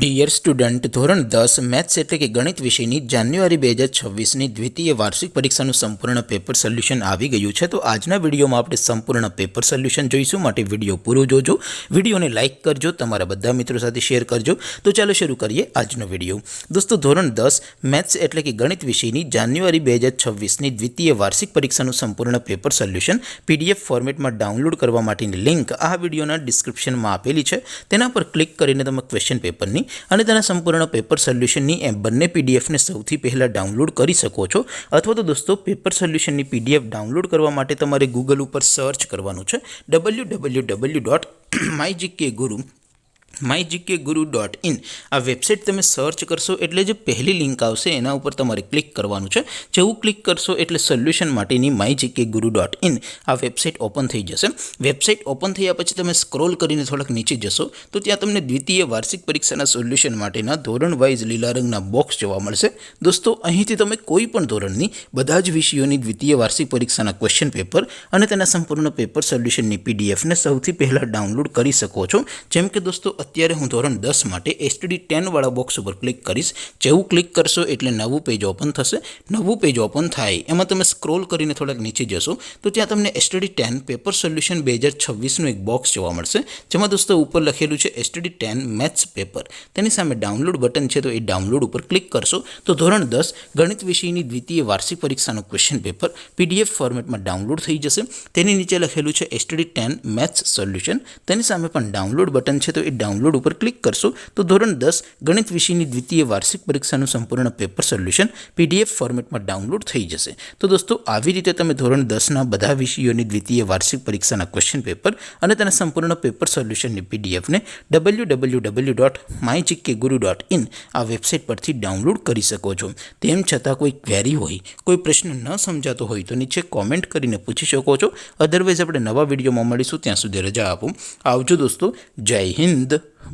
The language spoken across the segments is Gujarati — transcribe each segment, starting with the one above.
ડિયર સ્ટુડન્ટ, ધોરણ 10 મેથ્સ એટલે કે ગણિત વિષયની જાન્યુઆરી 2026ની દ્વિતીય વાર્ષિક પરીક્ષાનું સંપૂર્ણ પેપર સોલ્યુશન આવી ગયું છે। તો આજના વિડીયોમાં આપણે સંપૂર્ણ પેપર સોલ્યુશન જોઈશું, માટે વિડીયો પૂરો જોજો, વિડીયોને લાઇક કરજો, તમારા બધા મિત્રો સાથે શેર કરજો। તો ચાલો શરૂ કરીએ આજનો વિડીયો। દોસ્તો, ધોરણ 10 મેથ્સ એટલે કે ગણિત વિષયની જાન્યુઆરી 2026ની દ્વિતીય વાર્ષિક પરીક્ષાનું સંપૂર્ણ પેપર સોલ્યુશન PDF ફોર્મેટમાં ડાઉનલોડ કરવા માટેની લિંક આ વિડીયોના ડિસ્ક્રિપ્શનમાં આપેલી છે। તેના પર ક્લિક કરીને તમે ક્વેશ્ચન પેપરની અને તેના સંપૂર્ણ પેપર સોલ્યુશનની એ બંને પીડીએફને સૌથી પહેલાં ડાઉનલોડ કરી શકો છો। અથવા તો દોસ્તો, પેપર સોલ્યુશનની પીડીએફ ડાઉનલોડ કરવા માટે તમારે ગૂગલ ઉપર સર્ચ કરવાનું છે www.mygkguru.in। આ વેબસાઇટ તમે સર્ચ કરશો એટલે જે પહેલી લિંક આવશે એના ઉપર તમારે ક્લિક કરવાનું છે। જેવું ક્લિક કરશો એટલે સોલ્યુશન માટેની mygkguru.in આ વેબસાઇટ ઓપન થઈ જશે। વેબસાઇટ ઓપન થયા પછી તમે સ્ક્રોલ કરીને થોડાક નીચે જશો તો ત્યાં તમને દ્વિતીય વાર્ષિક પરીક્ષાના સોલ્યુશન માટેના ધોરણ વાઇઝ લીલા રંગના બોક્સ જોવા મળશે। દોસ્તો, અહીંથી તમે કોઈ પણ ધોરણની બધા જ વિષયોની દ્વિતીય વાર્ષિક પરીક્ષાના ક્વેશ્ચન પેપર અને તેના સંપૂર્ણ પેપર સોલ્યુશનની પીડીએફને સૌથી પહેલાં ડાઉનલોડ કરી શકો છો। જેમ કે દોસ્તો, અત્યારે હું ધોરણ 10 માટે STD 10 વાળા બોક્સ ઉપર ક્લિક કરીશ। જેવું ક્લિક કરશો એટલે નવું પેજ ઓપન થશે। નવું પેજ ઓપન થાય એમાં તમે સ્ક્રોલ કરીને થોડાક નીચે જશો તો ત્યાં તમને STD 10 પેપર સોલ્યુશન 2026નું એક બોક્સ જોવા મળશે, જેમાં દોસ્તો ઉપર લખેલું છે STD 10 મેથ્સ પેપર। તેની સામે ડાઉનલોડ બટન છે, તો એ ડાઉનલોડ ઉપર ક્લિક કરશો તો ધોરણ 10 ગણિત વિષયની દ્વિતીય વાર્ષિક પરીક્ષાનું ક્વેશ્ચન પેપર PDF ફોર્મેટમાં ડાઉનલોડ થઈ જશે। તેની નીચે લખેલું છે STD 10 મેથ્સ સોલ્યુશન। તેની સામે પણ ડાઉનલોડ બટન છે, તો એ ડાઉનલોડ ઉપર ક્લિક કરશો તો ધોરણ 10 ગણિત વિષયની દ્વિતીય વાર્ષિક પરીક્ષાનું સંપૂર્ણ પેપર સોલ્યુશન PDF ફોર્મેટમાં ડાઉનલોડ થઈ જશે। તો દોસ્તો, આવી રીતે તમે ધોરણ 10ના બધા વિષયોની દ્વિતીય વાર્ષિક પરીક્ષાના ક્વેશ્ચન પેપર અને તેના સંપૂર્ણ પેપર સોલ્યુશનની PDFને www.mygkguru.in આ વેબસાઇટ પરથી ડાઉનલોડ કરી શકો છો। તેમ છતાં કોઈ ક્વેરી હોય, કોઈ પ્રશ્ન ન સમજાતો હોય તો નીચે કોમેન્ટ કરીને પૂછી શકો છો। અધરવાઇઝ આપણે નવા વિડીયોમાં મળીશું, ત્યાં સુધી રજા આપો। આવજો દોસ્તો, જય હિન્દ,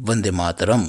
વંદે માતરમ।